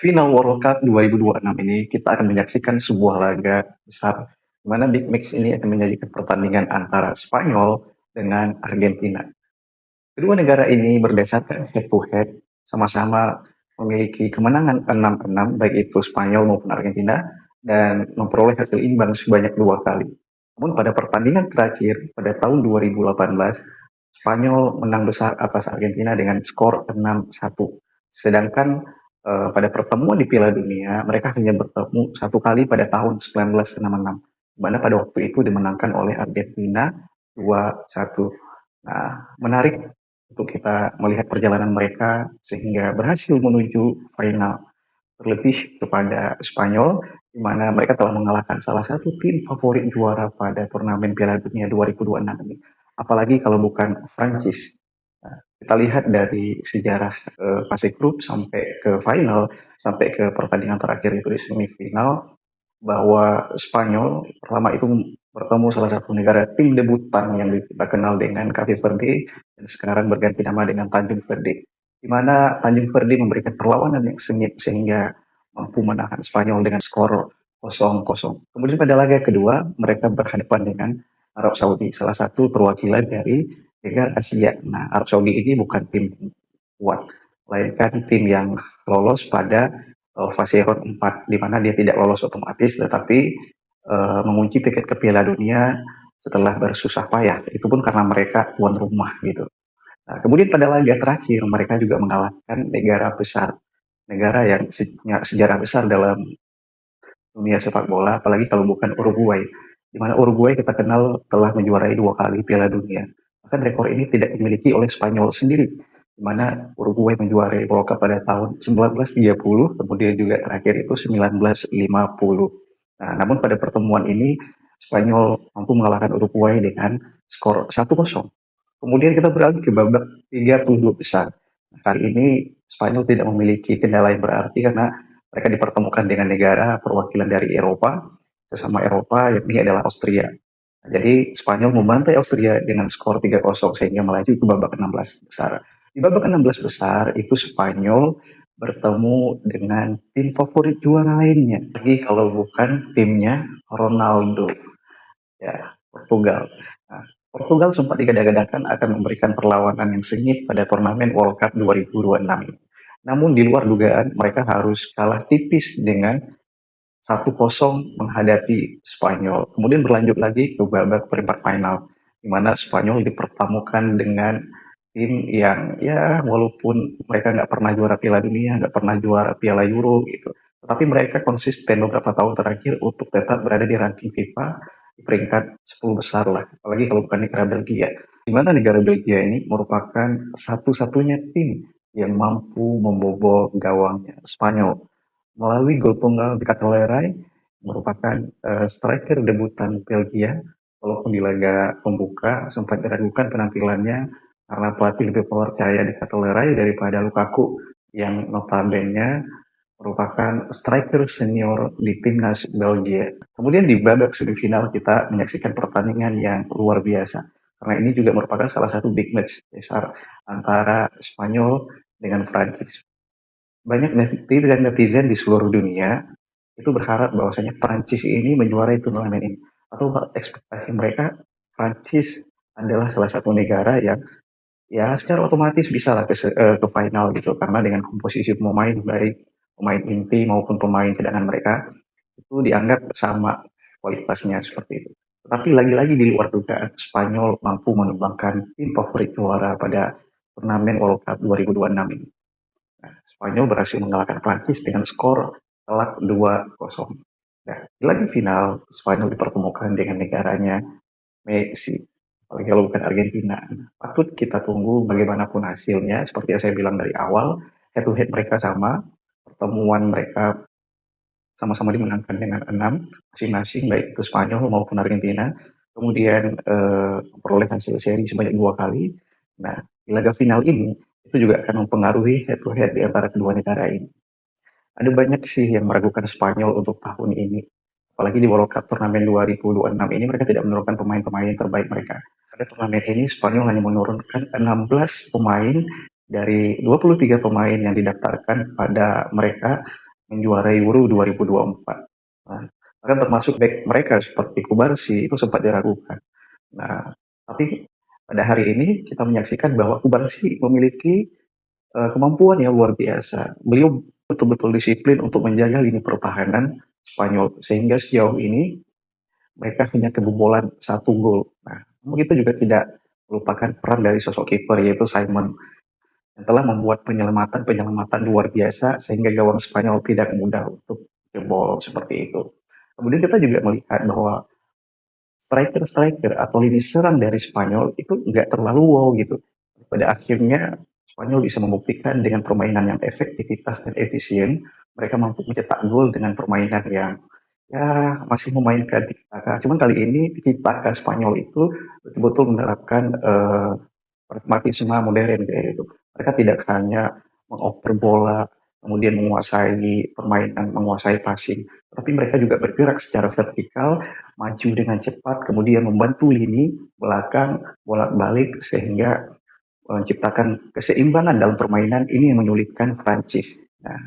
Final World Cup 2026 ini kita akan menyaksikan sebuah laga besar, di mana Big Match ini akan menyajikan pertandingan antara Spanyol dengan Argentina. Kedua negara ini berdasarkan head to head sama-sama memiliki kemenangan 6-6 baik itu Spanyol maupun Argentina dan memperoleh hasil imbang sebanyak 2 kali. Namun pada pertandingan terakhir pada tahun 2018, Spanyol menang besar atas Argentina dengan skor 6-1. Sedangkan pada pertemuan di Piala Dunia mereka hanya bertemu 1 kali pada tahun 1966, di mana pada waktu itu dimenangkan oleh Argentina 2-1. Nah, menarik untuk kita melihat perjalanan mereka sehingga berhasil menuju final, terlebih kepada Spanyol, di mana mereka telah mengalahkan salah satu tim favorit juara pada turnamen Piala Dunia 2026 ini. Apalagi kalau bukan Prancis. Nah, kita lihat dari sejarah fase grup sampai ke final, sampai ke pertandingan terakhir itu di semifinal, bahwa Spanyol pertama itu bertemu salah satu negara tim debutan yang kita kenal dengan Cape Verde dan sekarang berganti nama dengan Tanjung Verde, di mana Tanjung Verde memberikan perlawanan yang sengit sehingga mampu menahan Spanyol dengan skor 0-0. Kemudian pada laga kedua mereka berhadapan dengan Arab Saudi, salah satu perwakilan dari negara Asia. Nah, Arab Saudi ini bukan tim kuat, melainkan tim yang lolos pada fase round 4, di mana dia tidak lolos otomatis tetapi mengunci tiket ke Piala Dunia setelah bersusah payah. Itu pun karena mereka tuan rumah gitu. Nah, kemudian pada laga terakhir mereka juga mengalahkan negara besar, negara yang punya sejarah besar dalam dunia sepak bola, apalagi kalau bukan Uruguay. Di mana Uruguay kita kenal telah menjuarai 2 kali Piala Dunia. Bahkan rekor ini tidak dimiliki oleh Spanyol sendiri, di mana Uruguay menjuarai World Cup pada tahun 1930, kemudian juga terakhir itu 1950. Nah, namun pada pertemuan ini Spanyol mampu mengalahkan Uruguay dengan skor 1-0. Kemudian kita beralih ke babak 32 besar. Nah, kali ini Spanyol tidak memiliki kendala yang berarti karena mereka dipertemukan dengan negara perwakilan dari Eropa, sesama Eropa, yakni adalah Austria. Nah, jadi Spanyol membantai Austria dengan skor 3-0 sehingga melaju ke babak 16 besar. Di babak 16 besar itu Spanyol bertemu dengan tim favorit juara lainnya. Lagi kalau bukan timnya Ronaldo, ya, Portugal. Nah, Portugal sempat digadang-gadangkan akan memberikan perlawanan yang sengit pada turnamen World Cup 2026 ini. Namun di luar dugaan mereka harus kalah tipis dengan 1-0 menghadapi Spanyol. Kemudian berlanjut lagi ke babak perempat final, di mana Spanyol dipertemukan dengan tim yang ya walaupun mereka nggak pernah juara Piala Dunia, nggak pernah juara Piala Euro gitu, tetapi mereka konsisten beberapa tahun terakhir untuk tetap berada di ranking FIFA di peringkat 10 besar lah, apalagi kalau bukan negara Belgia. Di mana negara Belgia ini merupakan satu-satunya tim yang mampu membobol gawangnya Spanyol melalui gol tunggal di Catalerai, merupakan striker debutan Belgia. Walaupun di laga pembuka sempat diragukan penampilannya karena pelatih lebih percaya di Catalerai daripada Lukaku yang notabene merupakan striker senior di timnas Belgia. Kemudian di babak semifinal kita menyaksikan pertandingan yang luar biasa karena ini juga merupakan salah satu big match besar antara Spanyol dengan Prancis. Banyak netizen di seluruh dunia itu berharap bahwasanya Prancis ini menjuarai turnamen ini, atau ekspektasi mereka Prancis adalah salah satu negara yang ya secara otomatis bisa lah ke final gitu karena dengan komposisi pemain baik pemain inti maupun pemain cadangan mereka itu dianggap sama kualitasnya seperti itu. Tetapi lagi-lagi di luar dugaan Spanyol mampu menumbangkan tim favorit juara pada turnamen World Cup 2026 ini. Nah, Spanyol berhasil mengalahkan Prancis dengan skor telak 2-0. Nah, di laga final, Spanyol dipertemukan dengan negaranya Messi. Apalagi kalau bukan Argentina. Patut kita tunggu bagaimanapun hasilnya. Seperti yang saya bilang dari awal, head to head mereka sama. Pertemuan mereka sama-sama dimenangkan dengan 6 masing-masing, baik itu Spanyol maupun Argentina. Kemudian memperoleh hasil seri sebanyak 2 kali. Nah, di laga final ini itu juga akan mempengaruhi head to head di antara kedua negara ini. Ada banyak sih yang meragukan Spanyol untuk tahun ini. Apalagi di World Cup turnamen 2026 ini mereka tidak menurunkan pemain-pemain terbaik mereka. Pada turnamen ini Spanyol hanya menurunkan 16 pemain dari 23 pemain yang didaftarkan pada mereka menjuarai Euro 2024. Nah, bahkan termasuk back mereka seperti Kubarsi itu sempat diragukan. Nah, tapi pada hari ini kita menyaksikan bahwa Kubarsi memiliki kemampuan yang luar biasa. Beliau betul-betul disiplin untuk menjaga lini pertahanan Spanyol sehingga sejauh ini mereka hanya kebobolan satu gol. Nah, namun itu juga tidak melupakan peran dari sosok kiper yaitu Simon yang telah membuat penyelamatan-penyelamatan luar biasa sehingga gawang Spanyol tidak mudah untuk jebol seperti itu. Kemudian kita juga melihat bahwa striker-striker atau lini serang dari Spanyol itu nggak terlalu wow gitu. Pada akhirnya Spanyol bisa membuktikan dengan permainan yang efektivitas dan efisien, mereka mampu mencetak gol dengan permainan yang ya masih memainkan tiki taka. Cuman kali ini tiki taka Spanyol itu betul-betul menerapkan pragmatisme modern kayak gitu. Mereka tidak hanya mengoper bola, kemudian menguasai permainan, menguasai passing, tapi mereka juga bergerak secara vertikal, maju dengan cepat, kemudian membantu lini belakang bolak-balik sehingga menciptakan keseimbangan dalam permainan ini yang menyulitkan Prancis. Nah,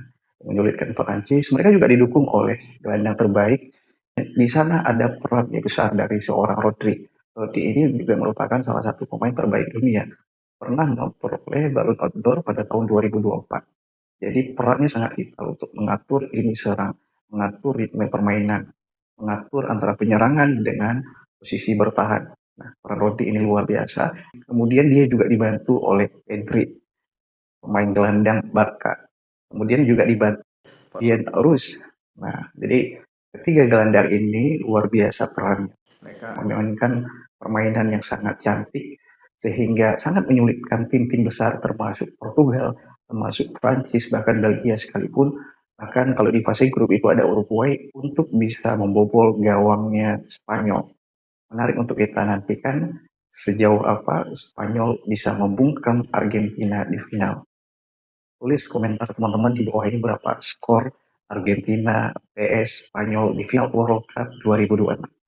menyulitkan Prancis, mereka juga didukung oleh gelandang terbaik. Di sana ada peran yang besar dari seorang Rodri. Rodri ini juga merupakan salah satu pemain terbaik dunia. Pernah memperoleh Ballon d'Or pada tahun 2024. Jadi perannya sangat vital untuk mengatur ini serang, mengatur ritme permainan, mengatur antara penyerangan dengan posisi bertahan. Nah, peran Rodri ini luar biasa. Kemudian dia juga dibantu oleh Pedri, pemain gelandang Barca. Kemudian juga dibantu Fabian Ruiz. Nah, jadi ketiga gelandang ini luar biasa perannya. Mereka memainkan permainan yang sangat cantik sehingga sangat menyulitkan tim-tim besar termasuk Portugal, termasuk Prancis, bahkan Belgia sekalipun. Bahkan kalau di fase grup itu ada Uruguay untuk bisa membobol gawangnya Spanyol. Menarik untuk kita nantikan sejauh apa Spanyol bisa membungkam Argentina di final. Tulis komentar teman-teman di bawah ini berapa skor Argentina vs Spanyol di final World Cup 2026.